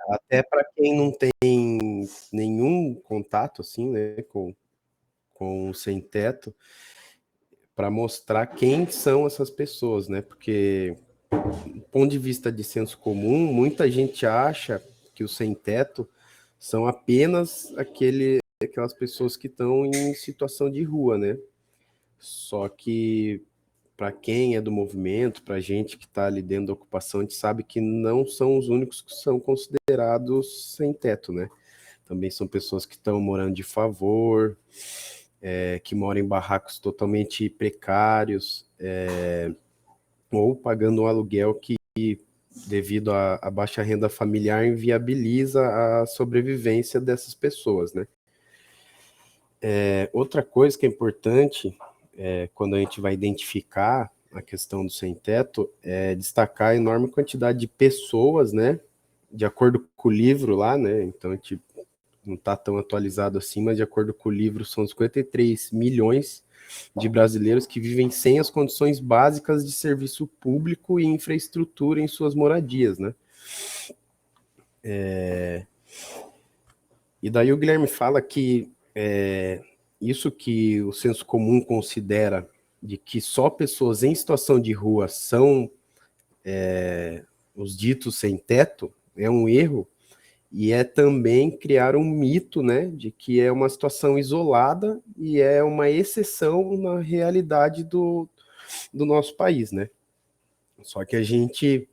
Até para quem não tem nenhum contato, assim, né, com o sem-teto, para mostrar quem são essas pessoas, né? Porque, do ponto de vista de senso comum, muita gente acha que o sem-teto são apenas aquelas pessoas que estão em situação de rua, né? Só que para quem é do movimento, para a gente que está ali dentro da ocupação, a gente sabe que não são os únicos que são considerados sem teto, né? Também são pessoas que estão morando de favor, que moram em barracos totalmente precários, ou pagando um aluguel que, devido à baixa renda familiar, inviabiliza a sobrevivência dessas pessoas, né? Outra coisa que é importante, quando a gente vai identificar a questão do sem-teto, é destacar a enorme quantidade de pessoas, né? De acordo com o livro lá, né? Então a gente não está tão atualizado assim, mas de acordo com o livro, são 53 milhões de brasileiros que vivem sem as condições básicas de serviço público e infraestrutura em suas moradias, né? E daí o Guilherme fala que isso que o senso comum considera de que só pessoas em situação de rua são os ditos sem teto é um erro, e é também criar um mito, né, de que é uma situação isolada e é uma exceção na realidade do nosso país, né? Só que a gente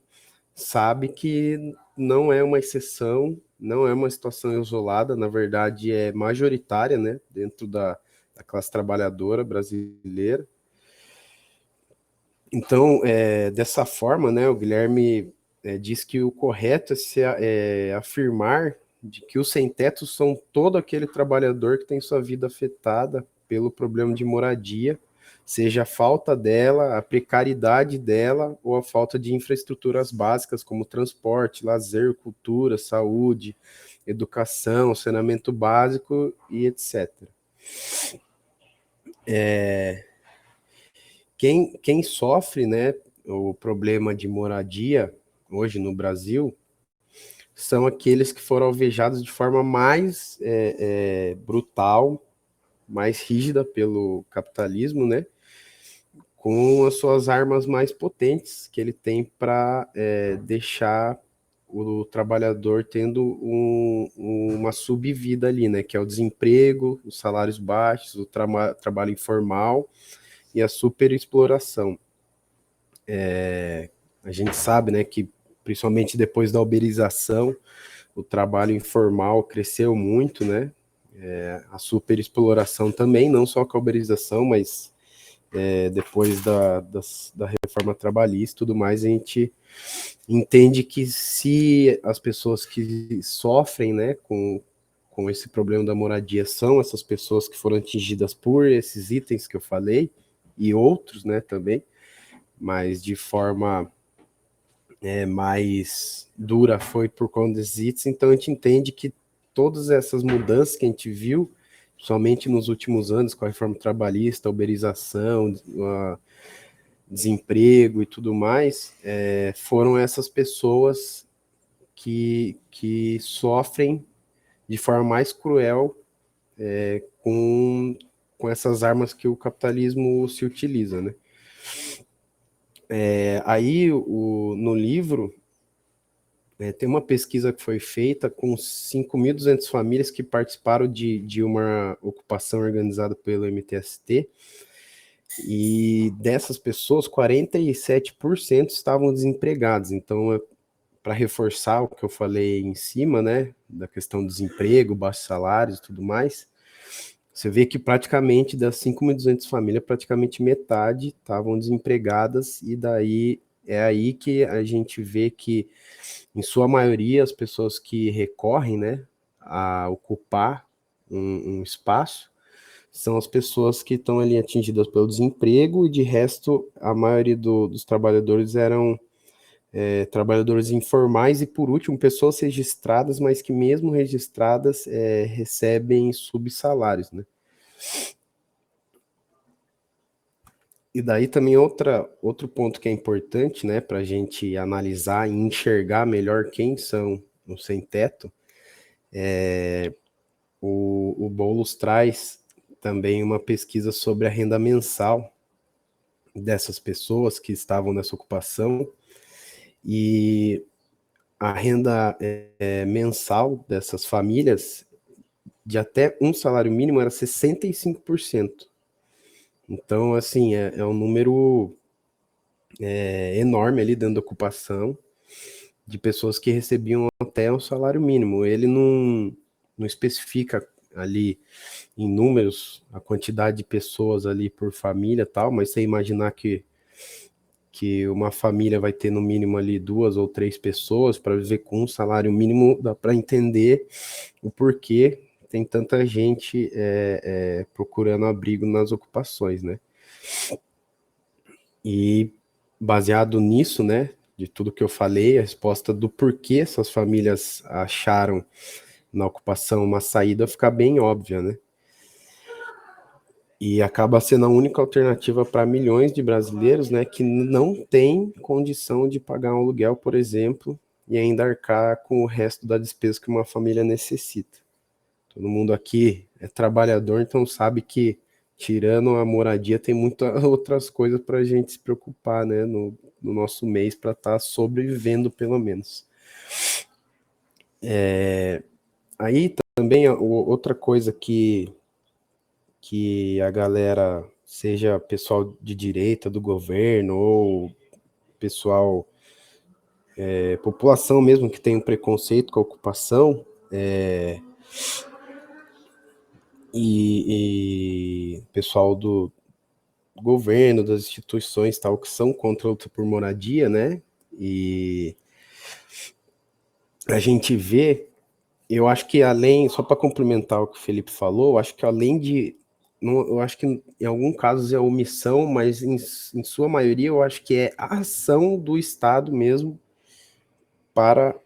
sabe que não é uma exceção, não é uma situação isolada, na verdade é majoritária, né, dentro da classe trabalhadora brasileira. Então, dessa forma, né, o Guilherme diz que o correto é afirmar de que os sem-teto são todo aquele trabalhador que tem sua vida afetada pelo problema de moradia, seja a falta dela, a precariedade dela ou a falta de infraestruturas básicas como transporte, lazer, cultura, saúde, educação, saneamento básico e etc. Quem sofre, né, o problema de moradia hoje no Brasil são aqueles que foram alvejados de forma mais brutal, mais rígida pelo capitalismo, né, com as suas armas mais potentes que ele tem para deixar o trabalhador tendo uma subvida ali, né, que é o desemprego, os salários baixos, o trabalho informal e a superexploração. A gente sabe, né, que principalmente depois da uberização, o trabalho informal cresceu muito, né? A superexploração também, não só com a uberização, mas depois da reforma trabalhista e tudo mais, a gente entende que se as pessoas que sofrem, né, com esse problema da moradia são essas pessoas que foram atingidas por esses itens que eu falei, e outros, né, também, mas de forma mais dura foi por conta desses itens, então a gente entende que todas essas mudanças que a gente viu, somente nos últimos anos, com a reforma trabalhista, a uberização, desemprego e tudo mais, foram essas pessoas que sofrem de forma mais cruel com essas armas que o capitalismo se utiliza, né? Aí, no livro, tem uma pesquisa que foi feita com 5.200 famílias que participaram de uma ocupação organizada pelo MTST, e dessas pessoas, 47% estavam desempregados. Então, para reforçar o que eu falei em cima, né, da questão do desemprego, baixos salários e tudo mais, você vê que praticamente das 5.200 famílias, praticamente metade estavam desempregadas, e daí é aí que a gente vê que, em sua maioria, as pessoas que recorrem, né, a ocupar um espaço são as pessoas que estão ali atingidas pelo desemprego, e de resto, a maioria dos trabalhadores eram trabalhadores informais e, por último, pessoas registradas, mas que mesmo registradas recebem subsalários, né? E daí também outro ponto que é importante, né, para a gente analisar e enxergar melhor quem são no sem-teto, o Boulos traz também uma pesquisa sobre a renda mensal dessas pessoas que estavam nessa ocupação, e a renda mensal dessas famílias de até um salário mínimo era 65%. Então, assim, é um número enorme ali dentro da ocupação de pessoas que recebiam até um salário mínimo. Ele não especifica ali em números a quantidade de pessoas ali por família e tal, mas você imaginar que uma família vai ter no mínimo ali 2 ou 3 pessoas para viver com um salário mínimo, dá para entender o porquê tem tanta gente procurando abrigo nas ocupações, né? E baseado nisso, né, de tudo que eu falei, a resposta do porquê essas famílias acharam na ocupação uma saída fica bem óbvia, né? E acaba sendo a única alternativa para milhões de brasileiros, né, que não tem condição de pagar um aluguel, por exemplo, e ainda arcar com o resto da despesa que uma família necessita. Todo mundo aqui é trabalhador, então sabe que, tirando a moradia, tem muitas outras coisas para a gente se preocupar, né, no nosso mês, para estar sobrevivendo, pelo menos. Aí também outra coisa que a galera, seja pessoal de direita do governo ou pessoal, população mesmo que tem um preconceito com a ocupação, e pessoal do governo, das instituições tal, que são contra a luta por moradia, né? E a gente vê, eu acho que além, só para complementar o que o Felipe falou, eu acho que além de, eu acho que em alguns casos é omissão, mas em sua maioria eu acho que é a ação do Estado mesmo para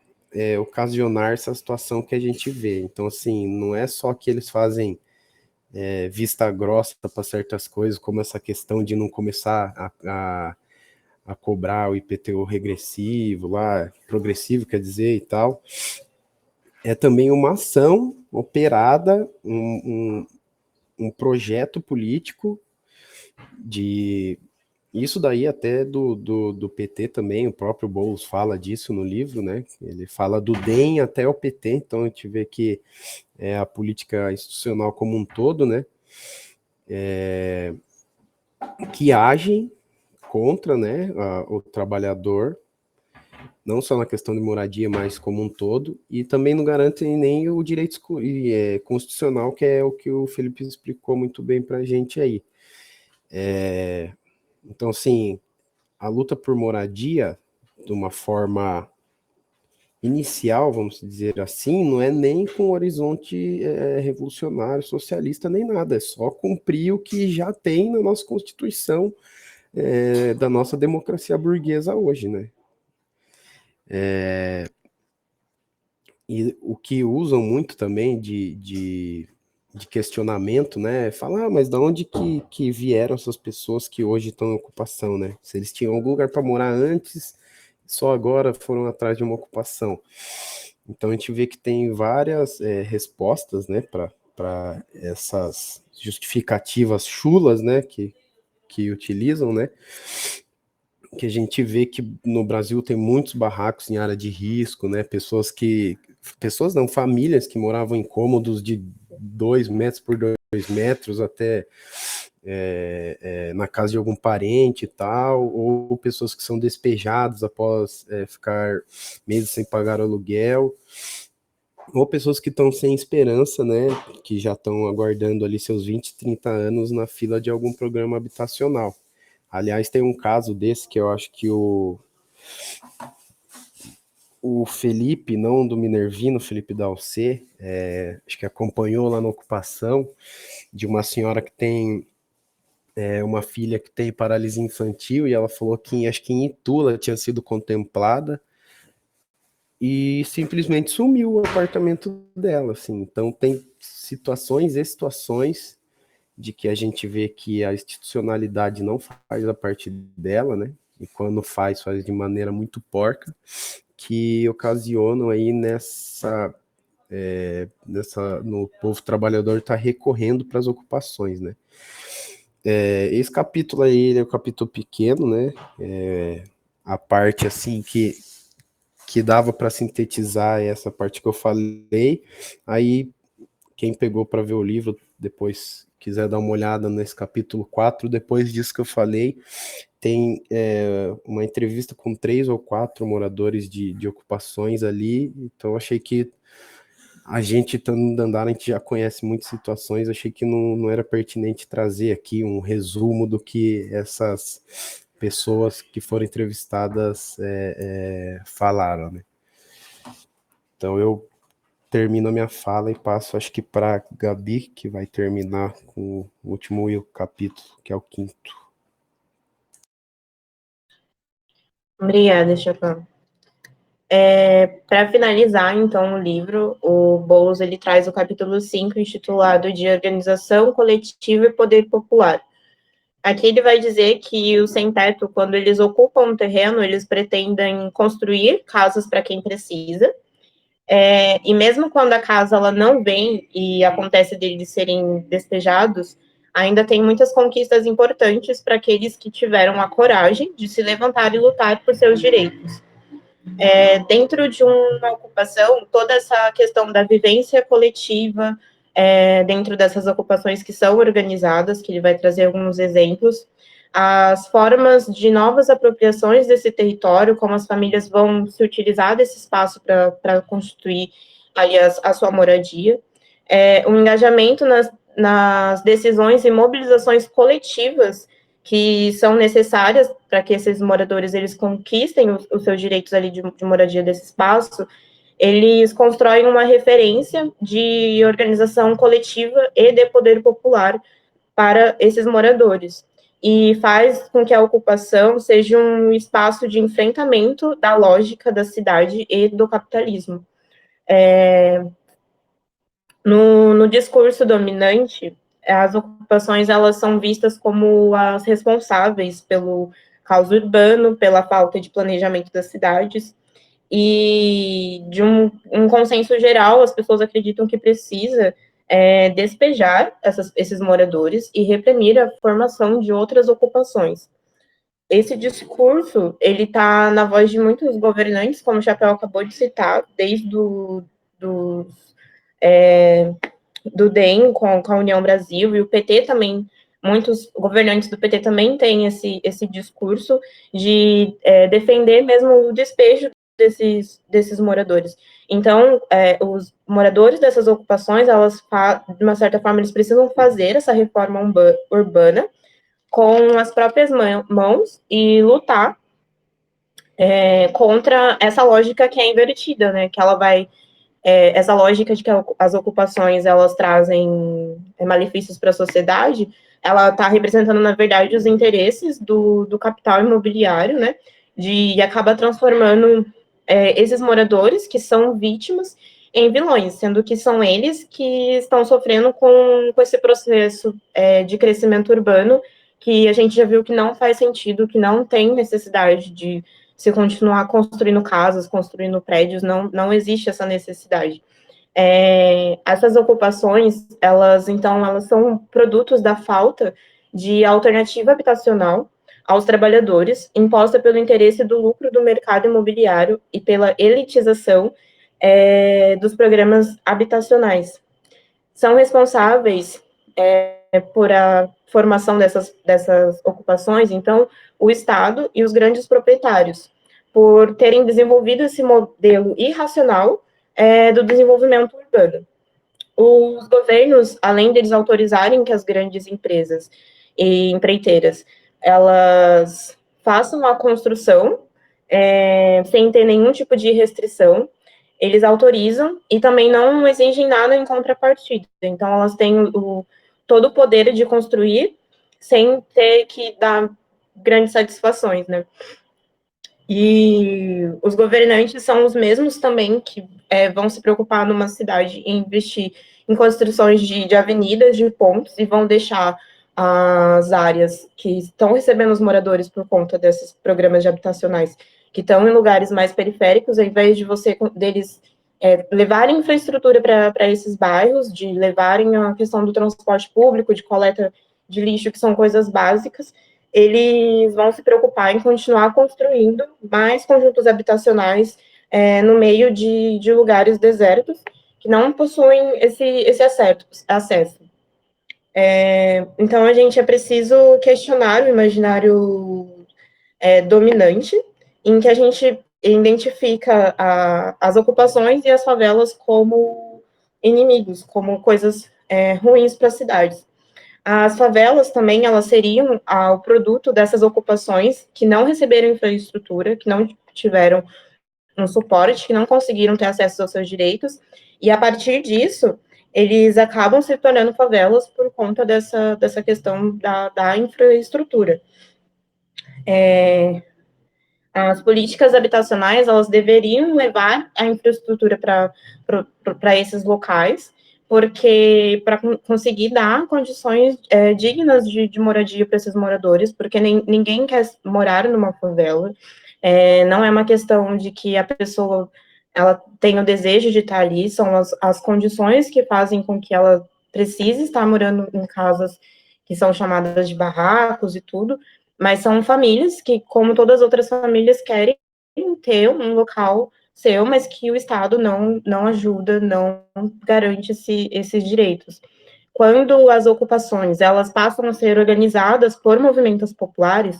ocasionar essa situação que a gente vê. Então, assim, não é só que eles fazem vista grossa para certas coisas, como essa questão de não começar a cobrar o IPTU regressivo, lá, progressivo, quer dizer, e tal. É também uma ação operada, um projeto político de... Isso daí até do PT também, o próprio Boulos fala disso no livro, né? Ele fala do DEM até o PT, então a gente vê que é a política institucional como um todo, né? Que agem contra, né, o trabalhador, não só na questão de moradia, mas como um todo, e também não garantem nem o direito constitucional, que é o que o Felipe explicou muito bem para a gente aí. Então, assim, a luta por moradia, de uma forma inicial, vamos dizer assim, não é nem com horizonte revolucionário, socialista, nem nada, é só cumprir o que já tem na nossa Constituição, da nossa democracia burguesa hoje, né? E o que usam muito também de questionamento, né? Falar, mas da onde que vieram essas pessoas que hoje estão em ocupação, né? Se eles tinham algum lugar para morar antes, só agora foram atrás de uma ocupação. Então a gente vê que tem várias respostas, né, para essas justificativas chulas, né, que utilizam, né? Que a gente vê que no Brasil tem muitos barracos em área de risco, né? Pessoas não, famílias que moravam em cômodos de 2 metros por 2 metros até na casa de algum parente e tal, ou pessoas que são despejadas após ficar meses sem pagar aluguel, ou pessoas que estão sem esperança, né? Que já estão aguardando ali seus 20, 30 anos na fila de algum programa habitacional. Aliás, tem um caso desse que eu acho que o Felipe, não do Minervino, Felipe Dalcê, acho que acompanhou lá na ocupação, de uma senhora que tem uma filha que tem paralisia infantil, e ela falou que acho que em Itu ela tinha sido contemplada e simplesmente sumiu o apartamento dela, assim. Então tem situações e situações de que a gente vê que a institucionalidade não faz a parte dela, né? E quando faz de maneira muito porca. que ocasionam aí no povo trabalhador tá recorrendo para as ocupações, né? Esse capítulo aí, ele é um capítulo pequeno, né? A parte assim que dava para sintetizar essa parte que eu falei. Aí quem pegou para ver o livro depois quiser dar uma olhada nesse capítulo 4, depois disso que eu falei, tem uma entrevista com 3 ou 4 moradores de ocupações ali. Então achei que a gente estando no Dandara, a gente já conhece muitas situações, achei que não era pertinente trazer aqui um resumo do que essas pessoas que foram entrevistadas falaram, né? Então eu termino a minha fala e passo, acho que para Gabi, que vai terminar com o último capítulo, que é o 5º. Obrigada, Chopin. Para finalizar, então, o livro, o Boulos ele traz o capítulo 5, intitulado de Organização Coletiva e Poder Popular. Aqui ele vai dizer que os sem-teto, quando eles ocupam um terreno, eles pretendem construir casas para quem precisa, e mesmo quando a casa ela não vem e acontece deles serem despejados, ainda tem muitas conquistas importantes para aqueles que tiveram a coragem de se levantar e lutar por seus direitos. Dentro de uma ocupação, toda essa questão da vivência coletiva, dentro dessas ocupações que são organizadas, que ele vai trazer alguns exemplos, as formas de novas apropriações desse território, como as famílias vão se utilizar desse espaço para constituir aí a sua moradia, o engajamento nas decisões e mobilizações coletivas que são necessárias para que esses moradores eles conquistem os seus direitos ali de moradia desse espaço, eles constroem uma referência de organização coletiva e de poder popular para esses moradores. E faz com que a ocupação seja um espaço de enfrentamento da lógica da cidade e do capitalismo. No discurso dominante, as ocupações elas são vistas como as responsáveis pelo caos urbano, pela falta de planejamento das cidades, e de um consenso geral, as pessoas acreditam que precisa despejar esses moradores e reprimir a formação de outras ocupações. Esse discurso, ele está na voz de muitos governantes, como o Chapéu acabou de citar, desde do DEM com a União Brasil, e o PT também, muitos governantes do PT também têm esse discurso de defender mesmo o despejo desses moradores. Então, os moradores dessas ocupações, de uma certa forma, eles precisam fazer essa reforma urbana com as próprias mãos e lutar contra essa lógica que é invertida, né? Que ela vai essa lógica de que as ocupações elas trazem malefícios para a sociedade, ela está representando, na verdade, os interesses do capital imobiliário, né? E acaba transformando esses moradores, que são vítimas, em vilões, sendo que são eles que estão sofrendo com esse processo de crescimento urbano, que a gente já viu que não faz sentido, que não tem necessidade de se continuar construindo casas, construindo prédios, não existe essa necessidade. Essas ocupações, elas são produtos da falta de alternativa habitacional aos trabalhadores, imposta pelo interesse do lucro do mercado imobiliário e pela elitização dos programas habitacionais. São responsáveis por a formação dessas ocupações, então, o Estado e os grandes proprietários, por terem desenvolvido esse modelo irracional do desenvolvimento urbano. Os governos, além deles autorizarem que as grandes empresas e empreiteiras, elas façam a construção sem ter nenhum tipo de restrição, eles autorizam e também não exigem nada em contrapartida. Então, elas têm todo o poder de construir sem ter que dar grandes satisfações, né? E os governantes são os mesmos também que vão se preocupar numa cidade em investir em construções de avenidas, de pontes, e vão deixar as áreas que estão recebendo os moradores por conta desses programas de habitacionais, que estão em lugares mais periféricos, ao invés de deles levarem infraestrutura para esses bairros, de levarem a questão do transporte público, de coleta de lixo, que são coisas básicas, eles vão se preocupar em continuar construindo mais conjuntos habitacionais no meio de lugares desertos, que não possuem esse acesso. Então, a gente é preciso questionar o imaginário dominante, em que a gente identifica as ocupações e as favelas como inimigos, como coisas ruins para as cidades. As favelas também, elas seriam o produto dessas ocupações que não receberam infraestrutura, que não tiveram um suporte, que não conseguiram ter acesso aos seus direitos, e a partir disso, eles acabam se tornando favelas por conta dessa questão da infraestrutura. As políticas habitacionais, elas deveriam levar a infraestrutura para esses locais, porque para conseguir dar condições dignas de moradia para esses moradores, porque ninguém quer morar numa favela, não é uma questão de que a pessoa ela tem o desejo de estar ali, são as condições que fazem com que ela precise estar morando em casas que são chamadas de barracos e tudo, mas são famílias que, como todas as outras famílias, querem ter um local seu, mas que o Estado não ajuda, não garante esses direitos. Quando as ocupações elas passam a ser organizadas por movimentos populares,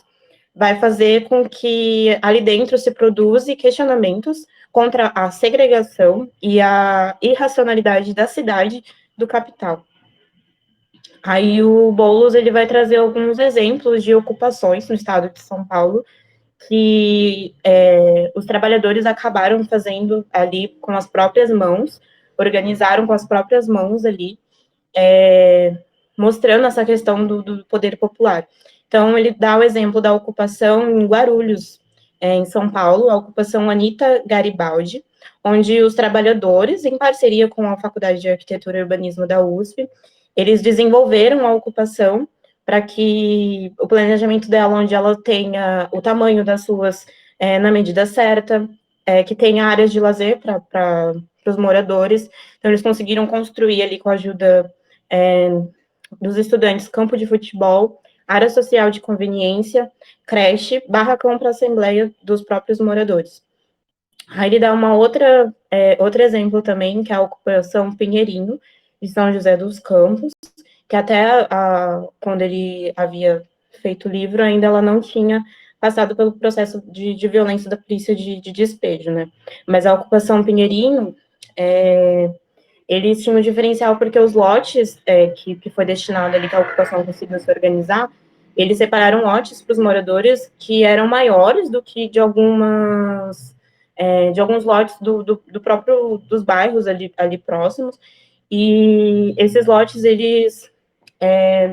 vai fazer com que ali dentro se produza questionamentos contra a segregação e a irracionalidade da cidade do capital. Aí o Boulos ele vai trazer alguns exemplos de ocupações no estado de São Paulo que os trabalhadores acabaram fazendo ali com as próprias mãos, organizaram com as próprias mãos ali, mostrando essa questão do poder popular. Então, ele dá o exemplo da ocupação em Guarulhos, em São Paulo, a ocupação Anita Garibaldi, onde os trabalhadores, em parceria com a Faculdade de Arquitetura e Urbanismo da USP, eles desenvolveram a ocupação para que o planejamento dela, onde ela tenha o tamanho das ruas na medida certa, que tenha áreas de lazer para os moradores. Então, eles conseguiram construir ali com a ajuda dos estudantes campo de futebol, área social de conveniência, creche, barracão para assembleia dos próprios moradores. Aí ele dá outro exemplo também, que é a ocupação Pinheirinho, de São José dos Campos, que até quando ele havia feito o livro, ainda ela não tinha passado pelo processo de violência da polícia de despejo, né? Mas a ocupação Pinheirinho, eles tinham um diferencial porque os lotes que foi destinado ali, que a ocupação conseguiu se organizar, eles separaram lotes para os moradores que eram maiores do que de alguns lotes dos bairros ali próximos, e esses lotes, eles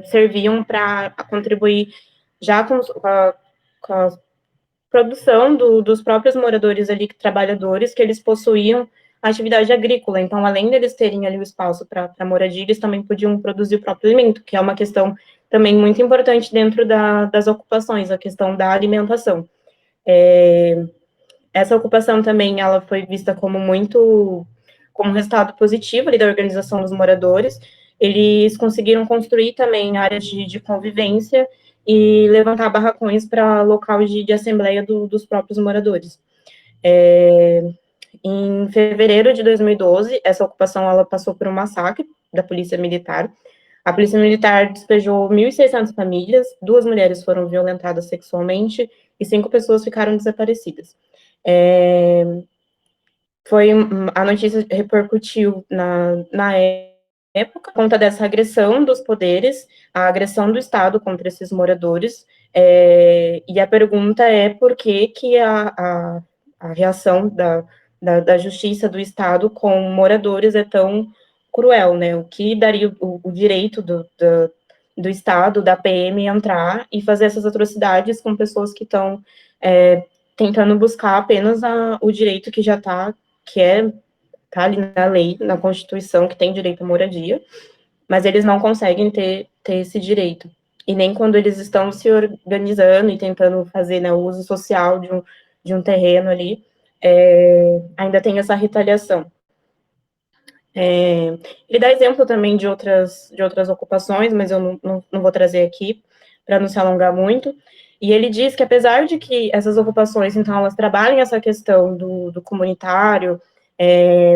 serviam para contribuir já com a produção dos próprios moradores ali, trabalhadores, que eles possuíam a atividade agrícola. Então, além deles terem ali o espaço para moradia, eles também podiam produzir o próprio alimento, que é uma questão também muito importante dentro das ocupações, a questão da alimentação. Essa ocupação também, ela foi vista como como um resultado positivo ali da organização dos moradores. Eles conseguiram construir também áreas de convivência e levantar barracões para local de assembleia dos próprios moradores. Em fevereiro de 2012, essa ocupação ela passou por um massacre da polícia militar. A polícia militar despejou 1.600 famílias, 2 mulheres foram violentadas sexualmente e 5 pessoas ficaram desaparecidas. A notícia repercutiu na época, por conta dessa agressão dos poderes, a agressão do Estado contra esses moradores, e a pergunta é por que a reação da justiça do Estado com moradores é tão cruel, né? O que daria o direito do Estado, da PM, entrar e fazer essas atrocidades com pessoas que estão tentando buscar apenas o direito que já está ali na lei, na Constituição, que tem direito à moradia, mas eles não conseguem ter esse direito. E nem quando eles estão se organizando e tentando fazer, né, o uso social de um terreno ali, ainda tem essa retaliação. Ele dá exemplo também de outras ocupações, mas eu não vou trazer aqui, para não se alongar muito. E ele diz que, apesar de que essas ocupações, então, elas trabalhem essa questão do comunitário,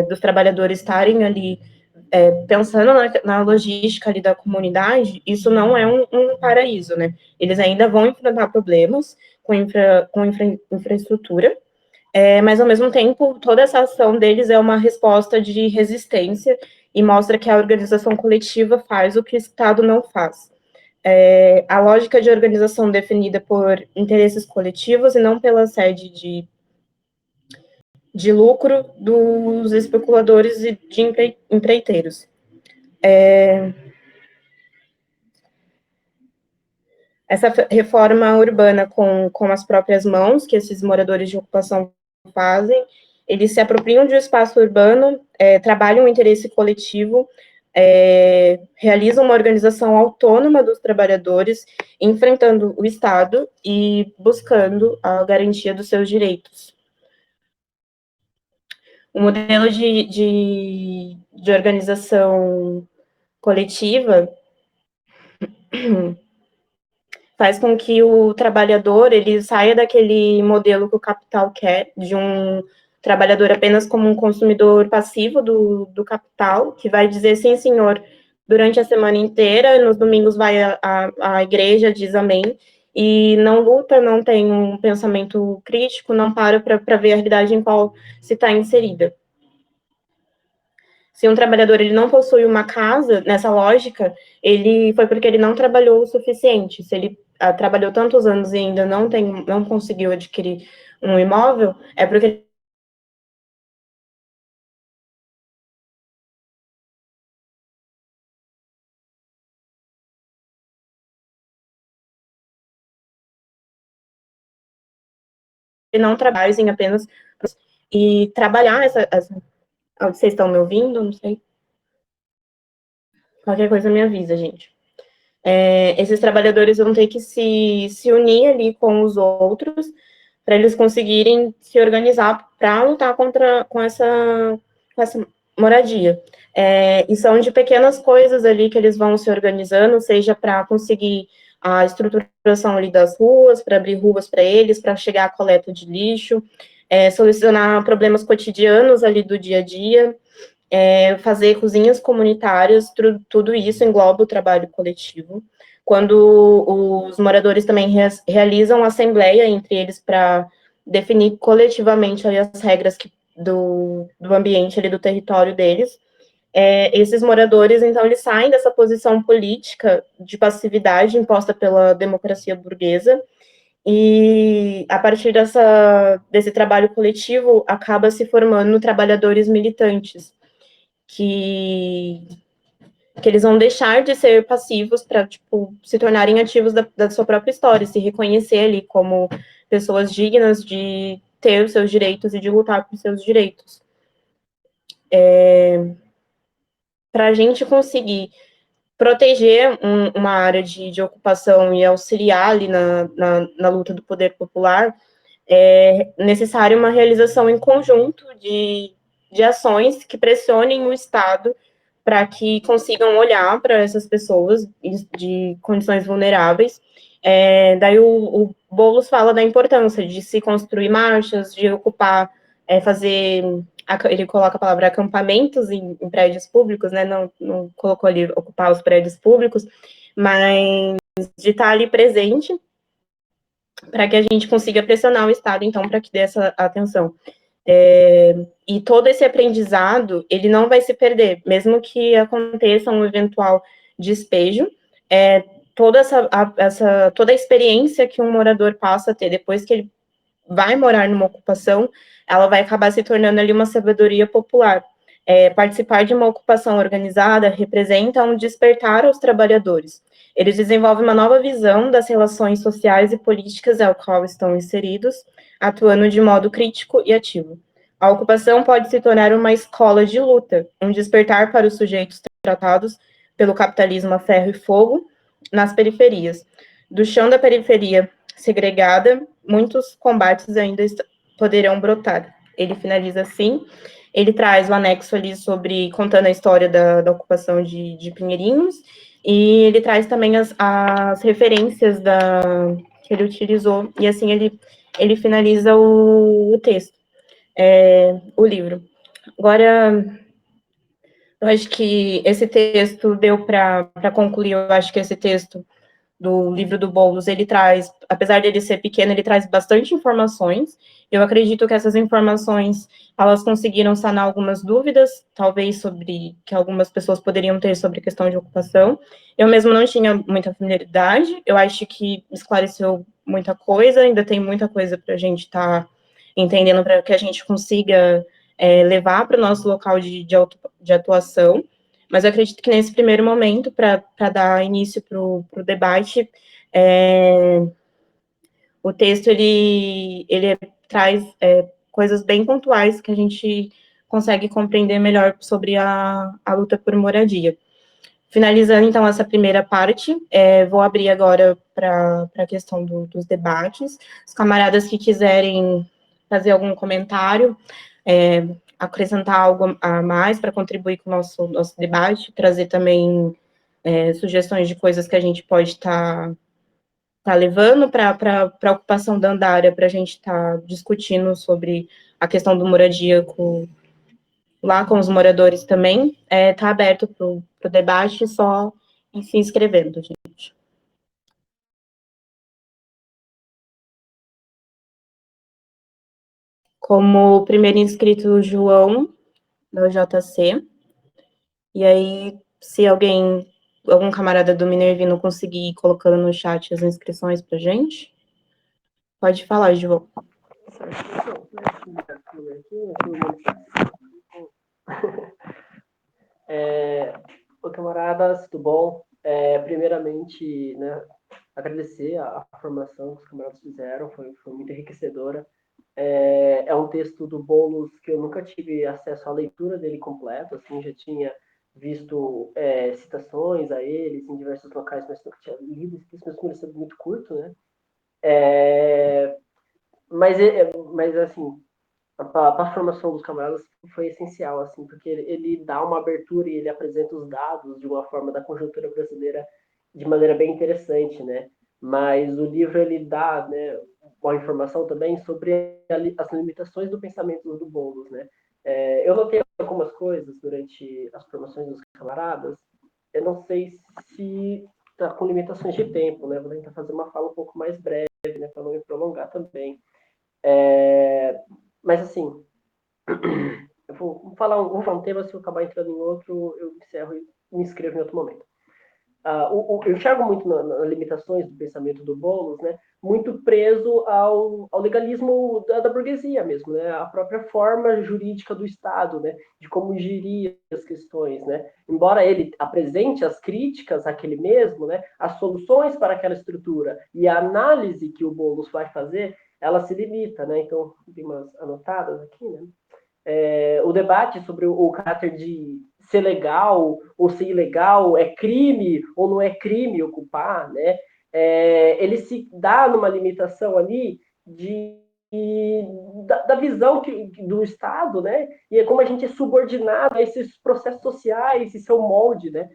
dos trabalhadores estarem ali pensando na logística ali da comunidade, isso não é um paraíso, né? Eles ainda vão enfrentar problemas com infraestrutura, mas, ao mesmo tempo, toda essa ação deles é uma resposta de resistência e mostra que a organização coletiva faz o que o Estado não faz. A lógica de organização definida por interesses coletivos e não pela sede de lucro dos especuladores e de empreiteiros. Essa reforma urbana com as próprias mãos, que esses moradores de ocupação fazem, eles se apropriam de um espaço urbano, trabalham o interesse coletivo, realizam uma organização autônoma dos trabalhadores, enfrentando o Estado e buscando a garantia dos seus direitos. O modelo de organização coletiva faz com que o trabalhador ele saia daquele modelo que o capital quer, de um trabalhador apenas como um consumidor passivo do capital, que vai dizer sim, senhor, durante a semana inteira, nos domingos vai à igreja, diz amém, e não luta, não tem um pensamento crítico, não para ver a realidade em qual se está inserida. Se um trabalhador ele não possui uma casa, nessa lógica, ele foi porque ele não trabalhou o suficiente. Se ele trabalhou tantos anos e ainda não conseguiu adquirir um imóvel, é porque ele não trabalha em apenas e trabalhar vocês estão me ouvindo? Não sei. Qualquer coisa me avisa, gente. Esses trabalhadores vão ter que se unir ali com os outros para eles conseguirem se organizar para lutar com essa moradia. E são de pequenas coisas ali que eles vão se organizando, seja para conseguir a estruturação ali das ruas, para abrir ruas para eles, para chegar à coleta de lixo, solucionar problemas cotidianos ali do dia a dia, fazer cozinhas comunitárias, tudo isso engloba o trabalho coletivo. Quando os moradores também realizam assembleia entre eles para definir coletivamente ali as regras do ambiente ali do território deles, esses moradores, então, eles saem dessa posição política de passividade imposta pela democracia burguesa e, a partir desse trabalho coletivo, acaba se formando trabalhadores militantes, que eles vão deixar de ser passivos para, tipo, se tornarem ativos da sua própria história, se reconhecer ali como pessoas dignas de ter os seus direitos e de lutar por seus direitos. Para a gente conseguir proteger uma área de ocupação e auxiliar ali na luta do poder popular, é necessário uma realização em conjunto de ações que pressionem o Estado para que consigam olhar para essas pessoas de condições vulneráveis. Daí o Boulos fala da importância de se construir marchas, de ocupar, fazer, ele coloca a palavra acampamentos em prédios públicos, né, não colocou ali ocupar os prédios públicos, mas de estar ali presente para que a gente consiga pressionar o Estado, então, para que dê essa atenção. E todo esse aprendizado, ele não vai se perder, mesmo que aconteça um eventual despejo, toda a experiência que um morador passa a ter depois que ele vai morar numa ocupação, ela vai acabar se tornando ali uma sabedoria popular. Participar de uma ocupação organizada representa um despertar aos trabalhadores. Eles desenvolvem uma nova visão das relações sociais e políticas ao qual estão inseridos, atuando de modo crítico e ativo. A ocupação pode se tornar uma escola de luta, um despertar para os sujeitos tratados pelo capitalismo a ferro e fogo nas periferias. Do chão da periferia segregada, muitos combates ainda poderão brotar. Ele finaliza assim. Ele traz o anexo ali sobre contando a história da ocupação de Pinheirinhos, e ele traz também as referências que ele utilizou, e assim ele finaliza o texto, o livro. Agora, eu acho que esse texto deu para concluir, eu acho que esse texto do livro do Boulos, ele traz, apesar de ele ser pequeno, ele traz bastante informações. Eu acredito que essas informações, elas conseguiram sanar algumas dúvidas, talvez sobre, que algumas pessoas poderiam ter sobre a questão de ocupação. Eu mesmo não tinha muita familiaridade, eu acho que esclareceu muita coisa, ainda tem muita coisa para a gente estar entendendo, para que a gente consiga levar para o nosso local de atuação. Mas eu acredito que nesse primeiro momento, para dar início para o debate, o texto ele traz coisas bem pontuais que a gente consegue compreender melhor sobre a luta por moradia. Finalizando, então, essa primeira parte, vou abrir agora para a questão dos debates. Os camaradas que quiserem fazer algum comentário, acrescentar algo a mais para contribuir com o nosso debate, trazer também sugestões de coisas que a gente pode estar levando para a ocupação da Andária, para a gente estar discutindo sobre a questão do moradia lá com os moradores também, está aberto para o debate, só ir se inscrevendo, gente. Como primeiro inscrito, o João, da JC. E aí, se algum camarada do Minervino conseguir ir colocando no chat as inscrições pra gente, pode falar, João. Oi, camaradas, tudo bom? Primeiramente, né, agradecer a formação que os camaradas fizeram, foi muito enriquecedora. É um texto do Boulos que eu nunca tive acesso à leitura dele completo, assim, já tinha visto citações a eles em diversos locais, mas nunca tinha lido esse texto, mesmo sendo muito curto, né? Mas assim, para a formação dos camaradas foi essencial, assim, porque ele dá uma abertura e ele apresenta os dados de uma forma da conjuntura brasileira de maneira bem interessante, né? Mas o livro ele dá, né, uma informação também sobre as limitações do pensamento do Boulos, né? Eu notei algumas coisas durante as formações dos camaradas. Eu não sei se está com limitações de tempo, né? Vou tentar fazer uma fala um pouco mais breve, né, para não me prolongar também. Mas assim, eu vou falar um tema, se eu acabar entrando em outro, eu encerro e me inscrevo em outro momento. Eu enxergo muito nas limitações do pensamento do Boulos, né, muito preso ao legalismo da burguesia mesmo, né, a própria forma jurídica do Estado, né, de como gerir as questões, né. Embora ele apresente as críticas àquele mesmo, né, as soluções para aquela estrutura e a análise que o Boulos vai fazer, ela se limita, né. Então, tem umas anotadas aqui, né. O debate sobre o caráter de ser legal ou ser ilegal, é crime ou não é crime ocupar, né? Ele se dá numa limitação ali da visão do Estado, né? E é como a gente é subordinado a esses processos sociais e seu molde, né?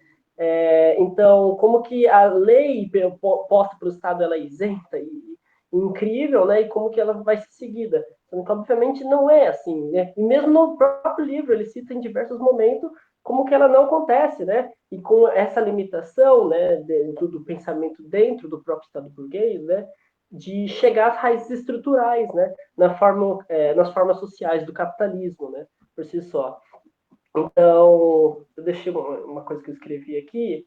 Então, como que a lei posta para o Estado ela é isenta e incrível, né? E como que ela vai ser seguida. Então, obviamente, não é assim, né? E mesmo no próprio livro, ele cita em diversos momentos como que ela não acontece, né? E com essa limitação, né, do pensamento dentro do próprio Estado burguês, né, de chegar às raízes estruturais, né, nas formas sociais do capitalismo, né, por si só. Então, eu deixei uma coisa que eu escrevi aqui,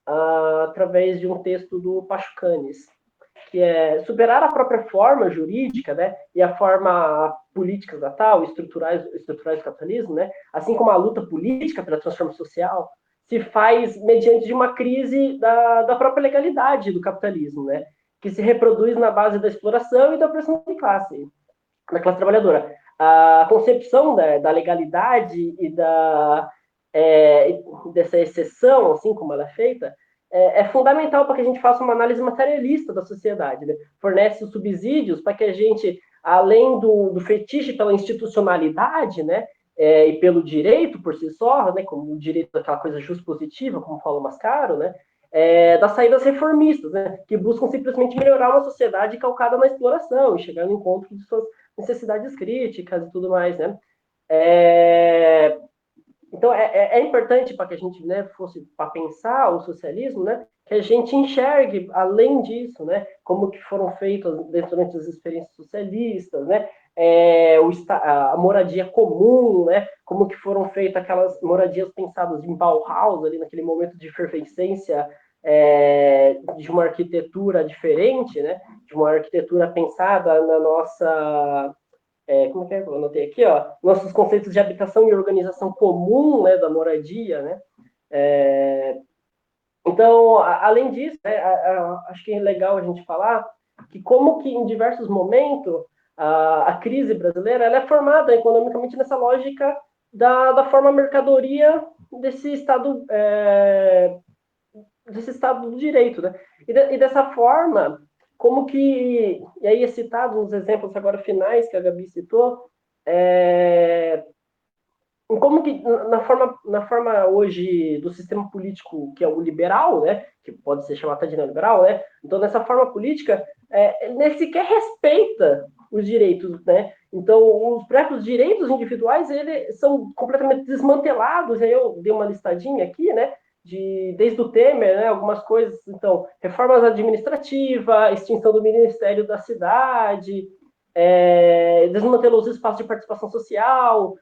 através de um texto do Pachucanes, que é superar a própria forma jurídica, né, e a forma política estatal, estruturais do capitalismo, né, assim como a luta política pela transformação social, se faz mediante de uma crise da própria legalidade do capitalismo, né, que se reproduz na base da exploração e da opressão de classe, da classe trabalhadora. A concepção da legalidade e dessa exceção, assim como ela é feita, é fundamental para que a gente faça uma análise materialista da sociedade, né? Fornece os subsídios para que a gente além do fetiche pela institucionalidade, né, e pelo direito por si só, né, como o direito daquela coisa justpositiva, como fala o Mascaro, né, das saídas reformistas, né, que buscam simplesmente melhorar uma sociedade calcada na exploração e chegar no encontro de suas necessidades críticas e tudo mais, né. Então, é importante para que a gente, né, fosse para pensar o socialismo, né, que a gente enxergue, além disso, né, como que foram feitas dentro das experiências socialistas, né, a moradia comum, né, como que foram feitas aquelas moradias pensadas em Bauhaus, ali naquele momento de efervescência de uma arquitetura diferente, né, de uma arquitetura pensada na nossa como é que é? Eu anotei aqui, ó, nossos conceitos de habitação e organização comum, né, da moradia, né? Então, além disso, né, acho que é legal a gente falar que como que em diversos momentos a crise brasileira ela é formada economicamente nessa lógica da forma mercadoria desse Estado do Direito, né? E dessa forma, como que, e aí é citado nos exemplos agora finais que a Gabi citou, como que na forma hoje do sistema político que é o liberal, né, que pode ser chamado até de neoliberal, né, então nessa forma política ele sequer respeita os direitos, né, então os próprios direitos individuais eles são completamente desmantelados, aí eu dei uma listadinha aqui, né, desde o Temer, né, algumas coisas, então reformas administrativas, extinção do Ministério da Cidade, desmantelou os espaços de participação social,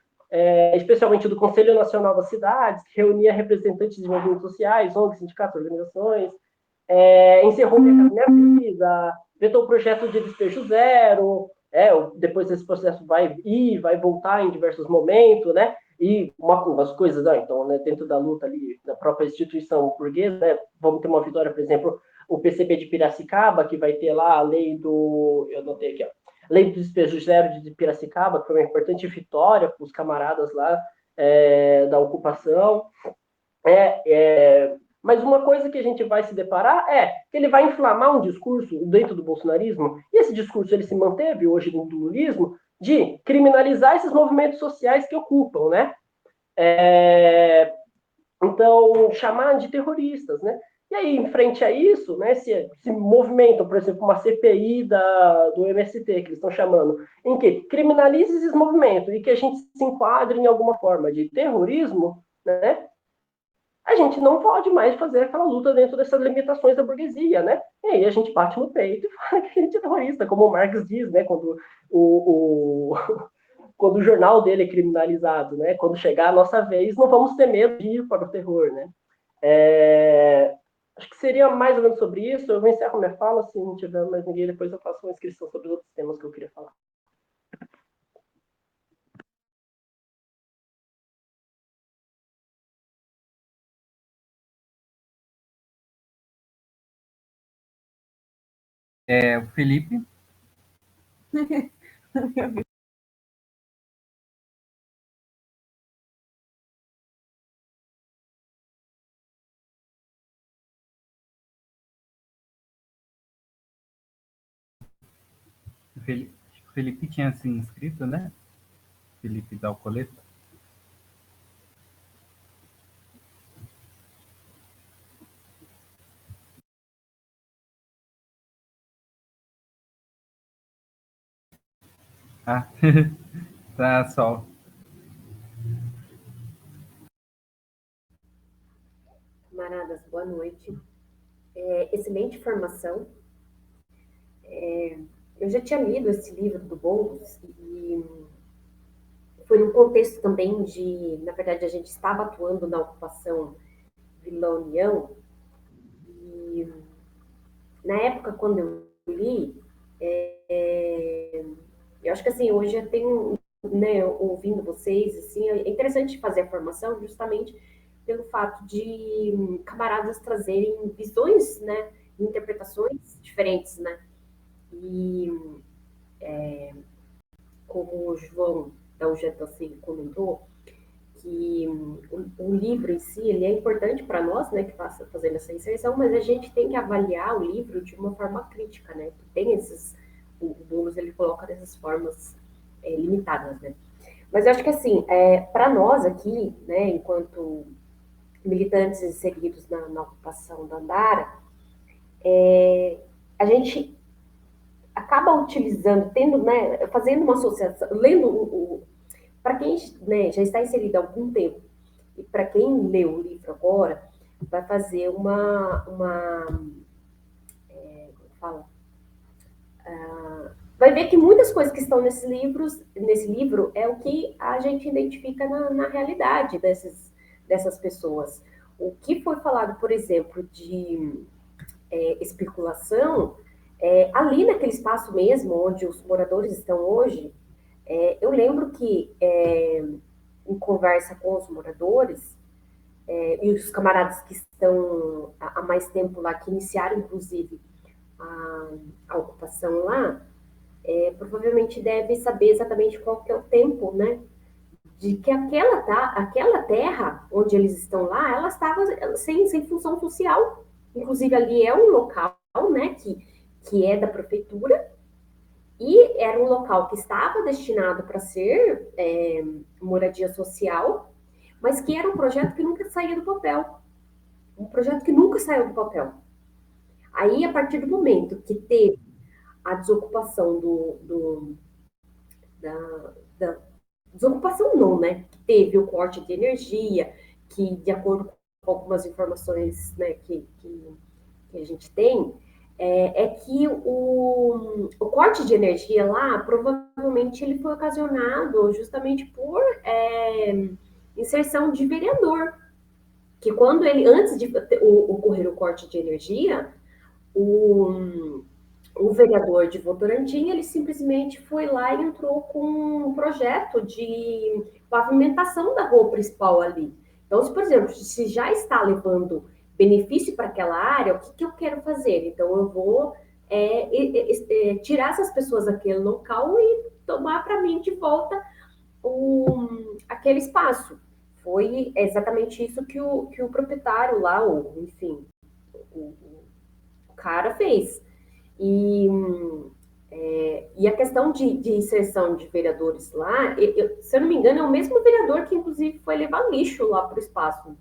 especialmente do Conselho Nacional das Cidades, que reunia representantes de movimentos sociais, ONGs, sindicatos, organizações, encerrou Minha Vida, vetou o projeto de despejo zero, depois esse processo vai voltar em diversos momentos, né? E uma das coisas, então, né, dentro da luta ali, da própria instituição burguesa, né, vamos ter uma vitória, por exemplo, o PCB de Piracicaba, que vai ter lá a lei eu anotei aqui, ó, lei do despejo zero de Piracicaba, que foi uma importante vitória para os camaradas lá da ocupação. Mas uma coisa que a gente vai se deparar é que ele vai inflamar um discurso dentro do bolsonarismo, e esse discurso ele se manteve hoje no lulismo, de criminalizar esses movimentos sociais que ocupam, né? Então, chamar de terroristas, né? E aí, em frente a isso, né, se movimentam, por exemplo, uma CPI do MST, que eles estão chamando, em que criminalize esses movimentos e que a gente se enquadre em alguma forma de terrorismo, né? A gente não pode mais fazer aquela luta dentro dessas limitações da burguesia, né? E aí a gente bate no peito e fala que a gente é terrorista, como o Marx diz, né? Quando quando o jornal dele é criminalizado, né? Quando chegar a nossa vez, não vamos ter medo de ir para o terror, né? Acho que seria mais ou menos sobre isso. Eu vou encerrar minha fala, se não tiver mais ninguém, depois eu faço uma inscrição sobre os outros temas que eu queria falar. O Felipe. O Felipe tinha se inscrito, né? Felipe da Alcoleta. Ah, tá só. Camaradas, boa noite. Excelente formação. Eu já tinha lido esse livro do Boulos e foi num contexto também na verdade, a gente estava atuando na ocupação Vila União e na época, quando eu li, eu acho que assim, hoje eu tenho, né, ouvindo vocês, assim, é interessante fazer a formação justamente pelo fato de camaradas trazerem visões, né, interpretações diferentes, né, e como o João da UJTC comentou, que o livro em si, ele é importante para nós, né, que está fazendo essa inserção, mas a gente tem que avaliar o livro de uma forma crítica, né, que tem esses o Boulos ele coloca dessas formas limitadas, né? Mas eu acho que, assim, para nós aqui, né, enquanto militantes inseridos na ocupação da Andara, a gente acaba utilizando, tendo, né, fazendo uma associação, lendo para quem, né, já está inserido há algum tempo, e para quem lê o livro agora, vai fazer como fala? Vai ver que muitas coisas que estão nesse livro é o que a gente identifica na realidade dessas pessoas. O que foi falado, por exemplo, de especulação, ali naquele espaço mesmo, onde os moradores estão hoje, eu lembro que, em conversa com os moradores, e os camaradas que estão há mais tempo lá, que iniciaram, inclusive, a ocupação lá, provavelmente deve saber exatamente qual que é o tempo, né? De que aquela terra onde eles estão lá, ela estava sem função social. Inclusive, ali é um local, né, que é da prefeitura, e era um local que estava destinado para ser moradia social, mas que era um projeto que nunca saía do papel. Um projeto que nunca saiu do papel. Aí, a partir do momento que teve a desocupação da desocupação não, né? Que teve o corte de energia, que de acordo com algumas informações, né, que a gente tem, que o corte de energia lá, provavelmente ele foi ocasionado justamente por inserção de vereador, que quando ele, antes de ocorrer o corte de energia, o vereador de Votorantim, ele simplesmente foi lá e entrou com um projeto de pavimentação da rua principal ali. Então, se, por exemplo, se já está levando benefício para aquela área, o que eu quero fazer? Então, eu vou tirar essas pessoas daquele local e tomar para mim de volta aquele espaço. Foi exatamente isso que o proprietário lá, enfim, o cara fez. E a questão de inserção de vereadores lá, se eu não me engano, é o mesmo vereador que, inclusive, foi levar lixo lá para o espaço.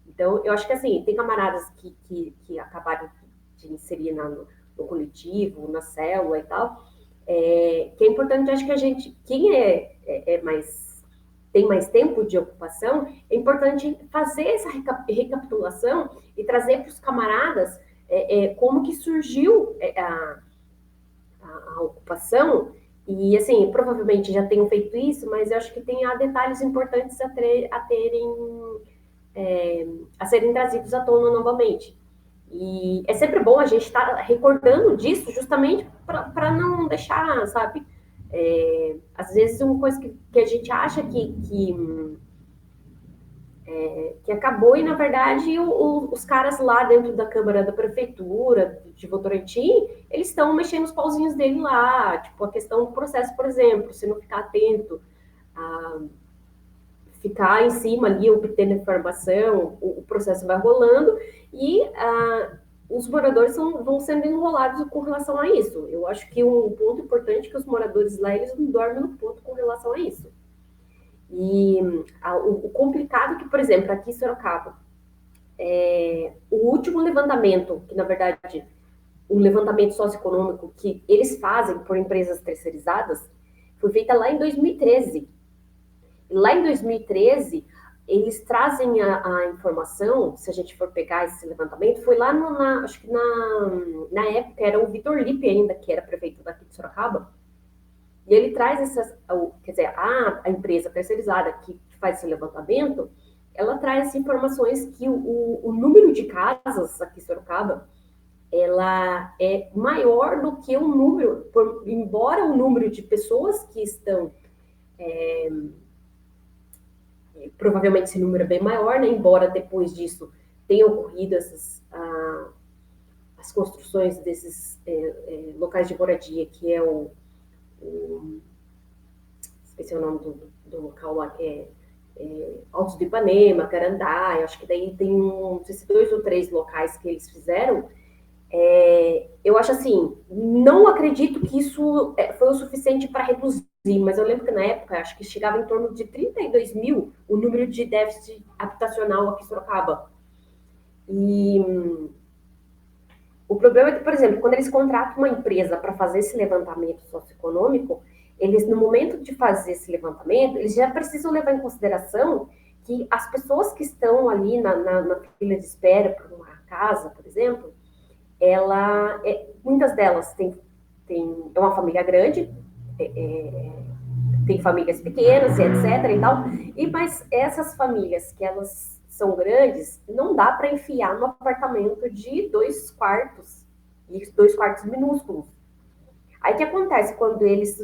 Então, eu acho que, assim, tem camaradas que acabaram de inserir no coletivo, na célula e tal, que é importante, acho que a gente, quem tem mais tempo de ocupação, é importante fazer essa recapitulação e trazer para os camaradas como que surgiu a ocupação, e assim, provavelmente já tenham feito isso, mas eu acho que há detalhes importantes a serem trazidos à tona novamente. E é sempre bom a gente estar recordando disso, justamente para não deixar, sabe? Às vezes uma coisa que a gente acha que acabou, e na verdade os caras lá dentro da Câmara da Prefeitura de Votorantim, eles estão mexendo os pauzinhos dele lá, tipo a questão do processo, por exemplo, se não ficar atento, ficar em cima ali, obtendo informação, o processo vai rolando, e os moradores vão sendo enrolados com relação a isso. Eu acho que um ponto importante é que os moradores lá, eles não dormem no ponto com relação a isso. E o complicado que, por exemplo, aqui em Sorocaba, o último levantamento, que na verdade, o levantamento socioeconômico que eles fazem por empresas terceirizadas, foi feita lá em 2013. E lá em 2013, eles trazem a informação, se a gente for pegar esse levantamento, foi lá, acho que na época era o Vitor Lippe ainda, que era prefeito daqui de Sorocaba, e ele traz quer dizer, a empresa terceirizada que faz esse levantamento, ela traz informações que o número de casas aqui em Sorocaba, ela é maior do que o número, embora o número de pessoas que estão, provavelmente esse número é bem maior, né? Embora depois disso tenham ocorrido as construções desses locais de moradia, que é esqueci o nome do local lá, que Altos do Ipanema, Carandá, eu acho que daí tem não sei se 2 ou 3 locais que eles fizeram, Eu acho assim, não acredito que isso foi o suficiente para reduzir, mas eu lembro que na época, acho que chegava em torno de 32 mil o número de déficit habitacional aqui em Sorocaba. E o problema é que, por exemplo, quando eles contratam uma empresa para fazer esse levantamento socioeconômico, eles, no momento de fazer esse levantamento, eles já precisam levar em consideração que as pessoas que estão ali na fila de espera por uma casa, por exemplo, muitas delas é uma família grande, tem famílias pequenas, e etc. e tal, mas essas famílias que elas são grandes, não dá para enfiar no apartamento de 2 quartos, e 2 quartos minúsculos. Aí o que acontece quando eles,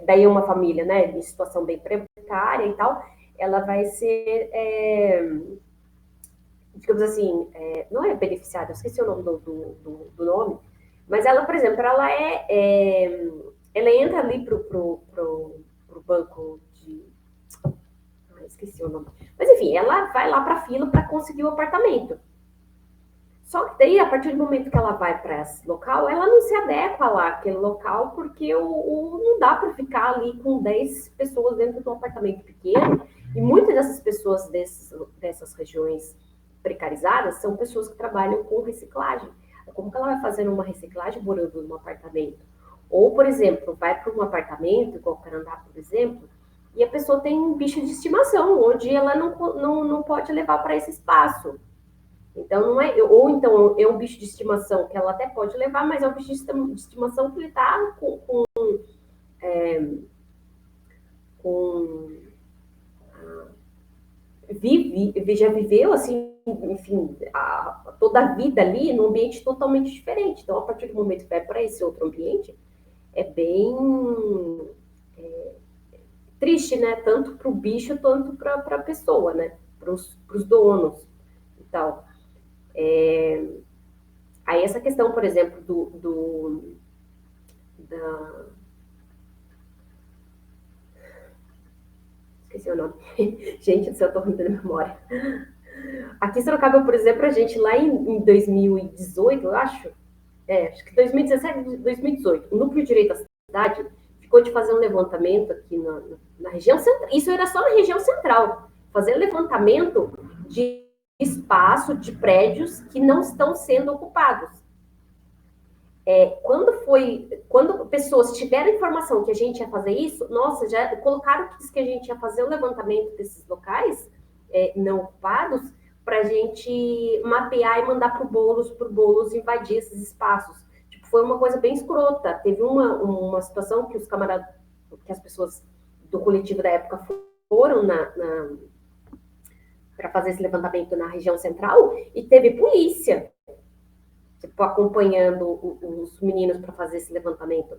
daí uma família, né, em situação bem precária e tal, ela vai ser, digamos assim, não é beneficiária, eu esqueci o nome do nome, mas ela, por exemplo, ela entra ali pro banco de... esqueci o nome. Mas, enfim, ela vai lá para a fila para conseguir o apartamento. Só que daí, a partir do momento que ela vai para esse local, ela não se adequa lá àquele local, porque não dá para ficar ali com 10 pessoas dentro de um apartamento pequeno. E muitas dessas pessoas dessas regiões precarizadas são pessoas que trabalham com reciclagem. Como que ela vai fazer uma reciclagem morando num apartamento? Ou, por exemplo, vai para um apartamento, igual o Carandá, por exemplo, e a pessoa tem um bicho de estimação, onde ela não pode levar para esse espaço. Então, não é... Ou então é um bicho de estimação que ela até pode levar, mas é um bicho de estimação que ele está já viveu, assim, enfim, toda a vida ali num ambiente totalmente diferente. Então, a partir do momento que vai para esse outro ambiente, é bem triste, né? Tanto para o bicho, tanto para a pessoa, né? Para os donos e tal. Aí essa questão, por exemplo, esqueci o nome. Gente do céu, eu tô ruim da memória. Aqui em Sorocaba, por exemplo, a gente lá em 2018, eu acho que 2017, 2018, o Núcleo de Direito da Cidade ficou de fazer um levantamento aqui na região central. Isso era só na região central. Fazer levantamento de espaço, de prédios que não estão sendo ocupados. Quando pessoas tiveram informação que a gente ia fazer isso, nossa, já colocaram que a gente ia fazer o levantamento desses locais não ocupados para a gente mapear e mandar para o Boulos invadir esses espaços. Tipo, foi uma coisa bem escrota. Teve uma situação que que as pessoas do coletivo da época foram para fazer esse levantamento na região central e teve polícia, tipo, acompanhando os meninos para fazer esse levantamento.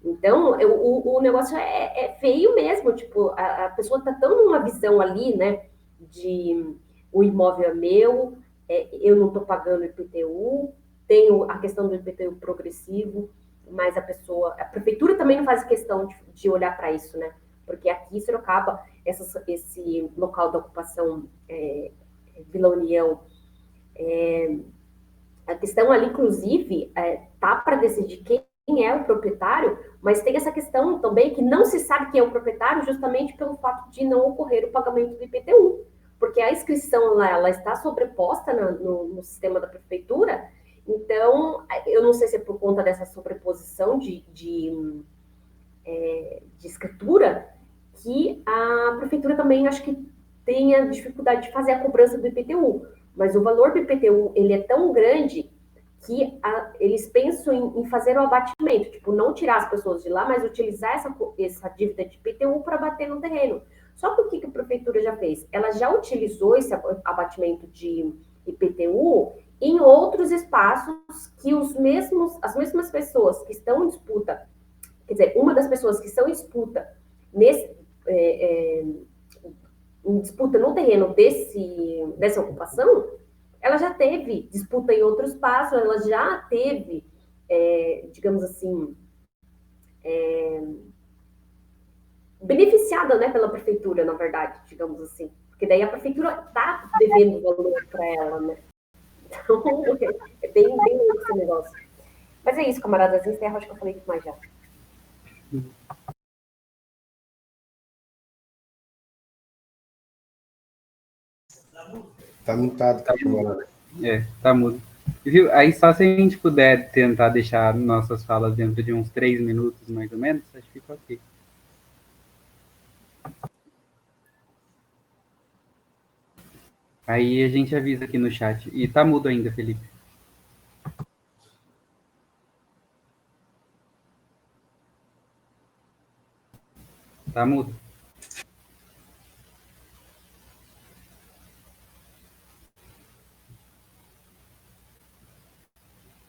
Então, o negócio é feio mesmo, tipo, a pessoa está tão numa visão ali, né, de o imóvel é meu, eu não estou pagando IPTU, tenho a questão do IPTU progressivo, mas a prefeitura também não faz questão de olhar para isso, né, porque aqui em Sorocaba, esse local da ocupação Vila União, a questão ali, inclusive, tá para decidir quem é o proprietário, mas tem essa questão também que não se sabe quem é o proprietário justamente pelo fato de não ocorrer o pagamento do IPTU, porque a inscrição lá, ela está sobreposta no sistema da prefeitura, então, eu não sei se é por conta dessa sobreposição de escritura, que a prefeitura também, acho que tem a dificuldade de fazer a cobrança do IPTU, mas o valor do IPTU, ele é tão grande que eles pensam em fazer o abatimento, tipo, não tirar as pessoas de lá, mas utilizar essa dívida de IPTU para bater no terreno. Só que o que a prefeitura já fez? Ela já utilizou esse abatimento de IPTU em outros espaços que as mesmas pessoas que estão em disputa, quer dizer, uma das pessoas que estão em disputa em disputa no terreno dessa ocupação, ela já teve disputa em outro espaço, ela já teve, digamos assim, beneficiada, né, pela prefeitura, na verdade, digamos assim. Porque daí a prefeitura está devendo valor para ela, né? É bem, bem louco esse negócio. Mas é isso, camaradas. Encerro, acho que eu falei demais já. Tá mutado, camarada. Tá mudo. Viu? Aí só se a gente puder tentar deixar nossas falas dentro de uns 3 minutos, mais ou menos, acho que fica ok. Aí a gente avisa aqui no chat. E tá mudo ainda, Felipe. Tá mudo.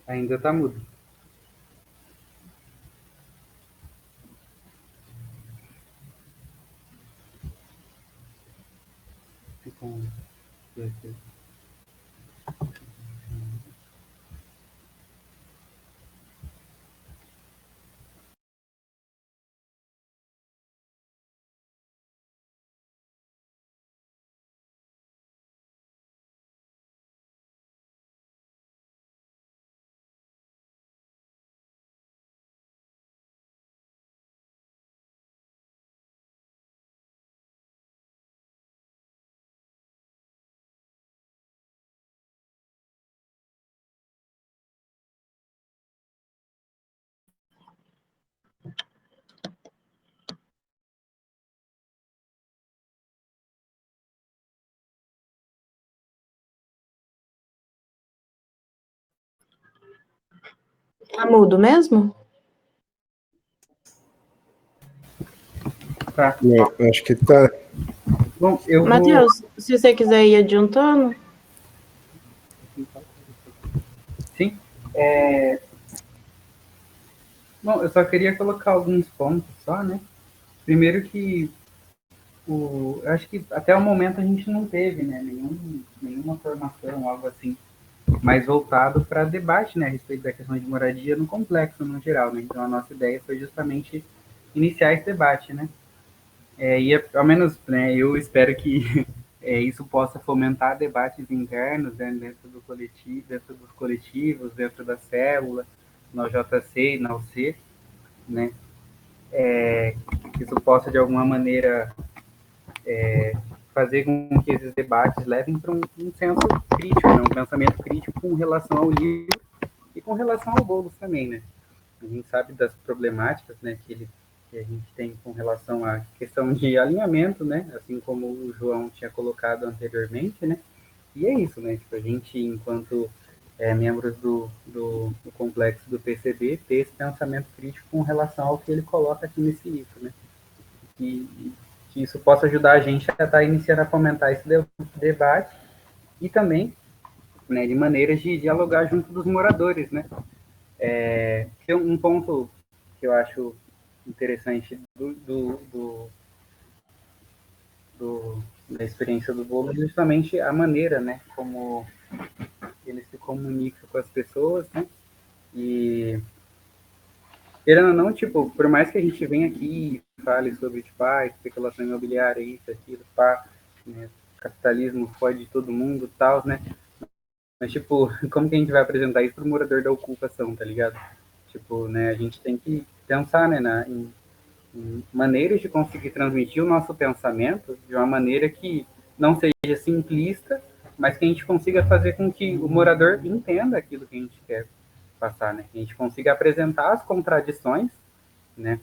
Ainda tá mudo. Com... Tá mudo mesmo? Tá. Não, acho que tá. Bom, eu vou... Matheus, se você quiser ir adiantando. Sim. Bom, eu só queria colocar alguns pontos só, né? Primeiro que eu acho que até o momento a gente não teve, né, nenhuma formação, algo assim, mais voltado para debate, né, a respeito da questão de moradia no complexo, no geral, né? Então a nossa ideia foi justamente iniciar esse debate, né? Ao menos, né, eu espero que isso possa fomentar debates internos, né, dentro do coletivo, dentro dos coletivos, dentro da célula, na JC e na UC, né? Que isso possa de alguma maneira fazer com que esses debates levem para um senso crítico, né? Um pensamento crítico com relação ao livro e com relação ao Boulos também, né? A gente sabe das problemáticas, né, que a gente tem com relação à questão de alinhamento, né, assim como o João tinha colocado anteriormente, né, e é isso, né, tipo, a gente, enquanto membros do complexo do PCB, ter esse pensamento crítico com relação ao que ele coloca aqui nesse livro, né, que isso possa ajudar a gente a estar iniciando a fomentar esse debate e também, né, de maneiras de dialogar junto dos moradores, né. Tem um ponto que eu acho interessante da experiência do bolo é justamente a maneira, né, como ele se comunica com as pessoas, né, e querendo ou não, tipo, por mais que a gente venha aqui e fale sobre, tipo, especulação imobiliária, isso, aquilo, né, capitalismo fode todo mundo e tal, né, mas, tipo, como que a gente vai apresentar isso pro morador da ocupação, tá ligado? Tipo, né, a gente tem que pensar, né, em maneiras de conseguir transmitir o nosso pensamento de uma maneira que não seja simplista, mas que a gente consiga fazer com que o morador entenda aquilo que a gente quer passar, né? Que a gente consiga apresentar as contradições, né,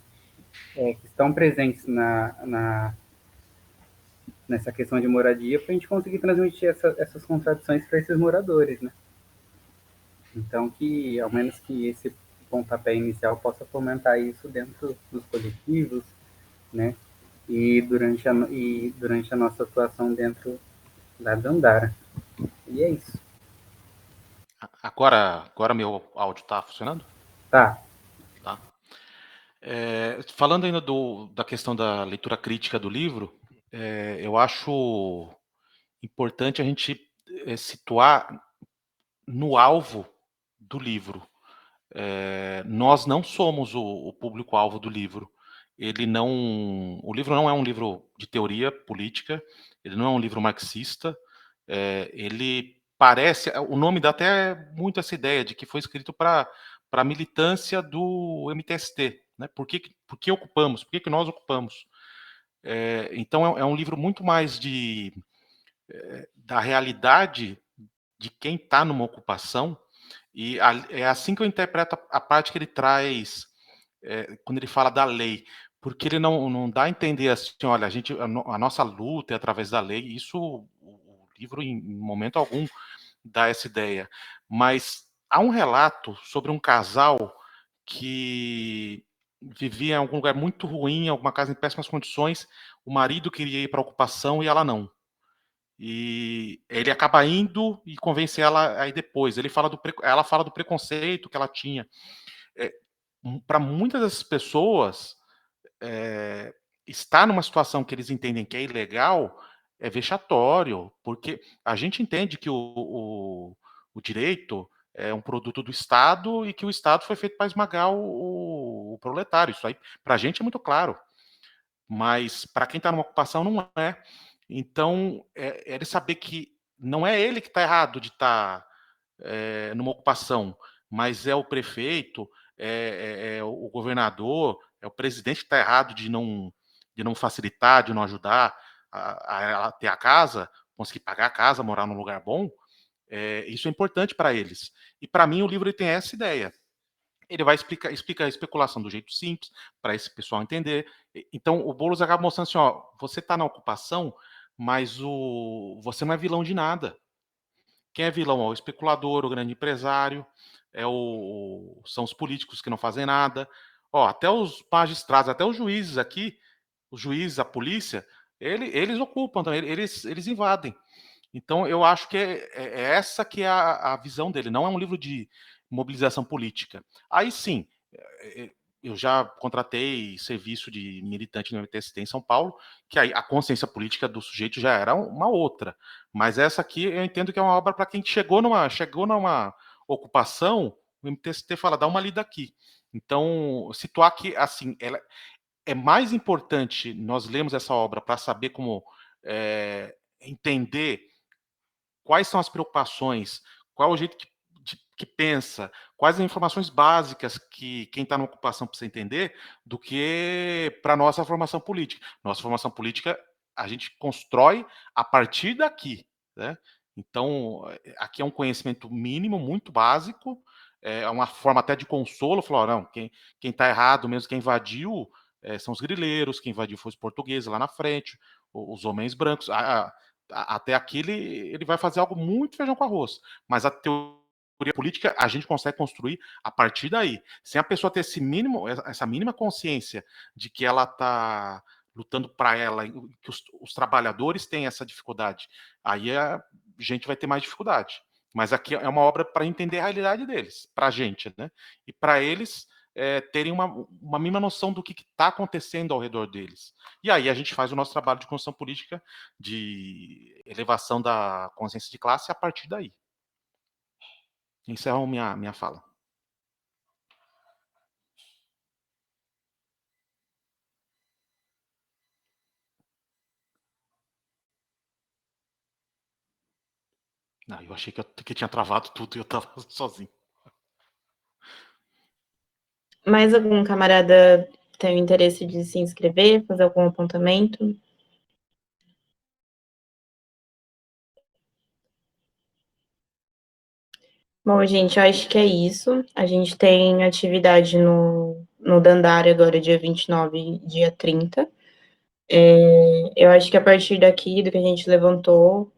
que estão presentes nessa questão de moradia, para a gente conseguir transmitir essas contradições para esses moradores, né? Então, que ao menos que esse pontapé inicial possa fomentar isso dentro dos coletivos, né? E durante a nossa atuação dentro da Dandara. E é isso. Agora meu áudio está funcionando? Tá. Falando ainda da questão da leitura crítica do livro, eu acho importante a gente situar no alvo do livro. Nós não somos o público-alvo do livro. O livro não é um livro de teoria política, ele não é um livro marxista, ele parece, o nome dá até muito essa ideia de que foi escrito para a militância do MTST, né? Por que ocupamos? Por que nós ocupamos? Então é um livro muito mais da realidade de quem está numa ocupação, e é assim que eu interpreto a parte que ele traz quando ele fala da lei, porque ele não dá a entender assim, olha, a nossa luta é através da lei, isso o livro em momento algum dá essa ideia, mas há um relato sobre um casal que vivia em algum lugar muito ruim, alguma casa em péssimas condições, o marido queria ir para a ocupação e ela não. E ele acaba indo e convence ela aí depois. Ela fala do preconceito que ela tinha. Para muitas dessas pessoas, estar numa situação que eles entendem que é ilegal é vexatório, porque a gente entende que o direito é um produto do Estado e que o Estado foi feito para esmagar o proletário. Isso aí, para a gente, é muito claro. Mas para quem está numa ocupação, não é. Então, é ele saber que não é ele que está errado de estar numa ocupação, mas é o prefeito, é o governador, é o presidente que está errado de não facilitar, de não ajudar a ela ter a casa, conseguir pagar a casa, morar num lugar bom. Isso é importante para eles. E para mim o livro ele tem essa ideia. Ele vai explica a especulação do jeito simples, para esse pessoal entender. Então, o Boulos acaba mostrando assim, ó, você está na ocupação, mas você não é vilão de nada. Quem é vilão é o especulador, o grande empresário, são os políticos que não fazem nada. Ó, até os magistrados, até os juízes aqui, os juízes, a polícia, eles ocupam também, eles invadem. Então, eu acho que é essa que é a visão dele. Não é um livro de mobilização política. Aí sim, eu já contratei serviço de militante no MTST em São Paulo, que aí a consciência política do sujeito já era uma outra. Mas essa aqui eu entendo que é uma obra para quem chegou numa ocupação, o MTST fala, dá uma lida aqui. Então, situar que, assim, ela é mais importante nós lermos essa obra para saber como entender quais são as preocupações, qual é o jeito que pensa, quais as informações básicas que quem está na ocupação precisa entender, do que para a nossa formação política. Nossa formação política a gente constrói a partir daqui, né? Então, aqui é um conhecimento mínimo, muito básico, é uma forma até de consolo, falar, não, quem está errado mesmo, quem invadiu, são os grileiros, quem invadiu foi os portugueses lá na frente, os homens brancos, até aqui ele vai fazer algo muito feijão com arroz, mas a teoria política a gente consegue construir a partir daí. Sem a pessoa ter essa mínima consciência de que ela está lutando para ela, que os trabalhadores têm essa dificuldade, aí a gente vai ter mais dificuldade. Mas aqui é uma obra para entender a realidade deles, para a gente, né? E para eles terem uma mínima noção do que está acontecendo ao redor deles. E aí a gente faz o nosso trabalho de construção política, de elevação da consciência de classe a partir daí. Encerro minha fala. Não, eu achei que tinha travado tudo e eu estava sozinho. Mais algum camarada tem o interesse de se inscrever, fazer algum apontamento? Bom, gente, eu acho que é isso. A gente tem atividade no Dandara agora, dia 29 e dia 30. Eu acho que a partir daqui, do que a gente levantou,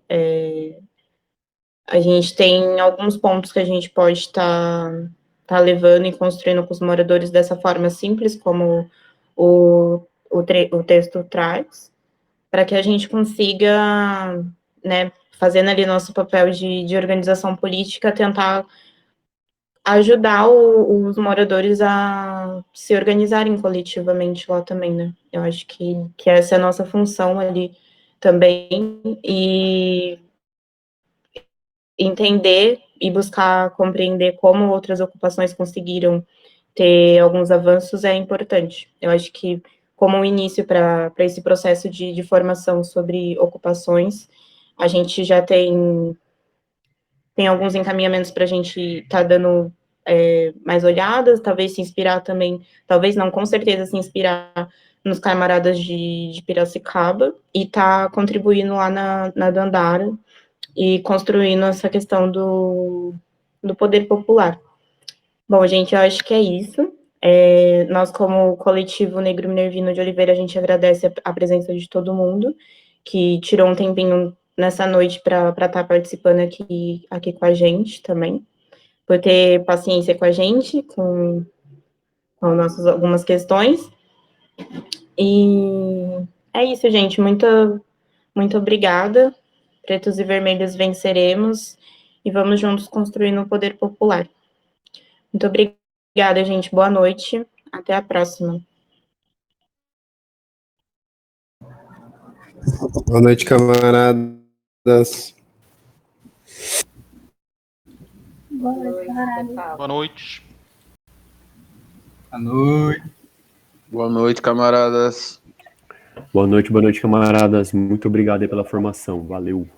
a gente tem alguns pontos que a gente pode estar levando e construindo com os moradores dessa forma simples, como o texto traz, para que a gente consiga, né, fazendo ali nosso papel de organização política, tentar ajudar os moradores a se organizarem coletivamente lá também, né? Eu acho que essa é a nossa função ali também, e entender e buscar compreender como outras ocupações conseguiram ter alguns avanços é importante. Eu acho que, como um início para esse processo de formação sobre ocupações, a gente já tem tem alguns encaminhamentos para a gente estar dando mais olhadas, talvez se inspirar também, talvez não, com certeza se inspirar nos camaradas de Piracicaba e tá contribuindo lá na Dandara e construindo essa questão do poder popular. Bom, gente, eu acho que é isso. Nós, como coletivo Negro Minervino de Oliveira, a gente agradece a presença de todo mundo que tirou um tempinho nessa noite para estar participando aqui com a gente também, por ter paciência com a gente, com nossas algumas questões. E é isso, gente. Muito, muito obrigada. Pretos e vermelhos venceremos e vamos juntos construindo o poder popular. Muito obrigada, gente. Boa noite. Até a próxima. Boa noite, camaradas. Boa noite, camarada. Boa noite. Boa noite. Boa noite, camaradas. Boa noite, camaradas. Muito obrigado aí pela formação. Valeu.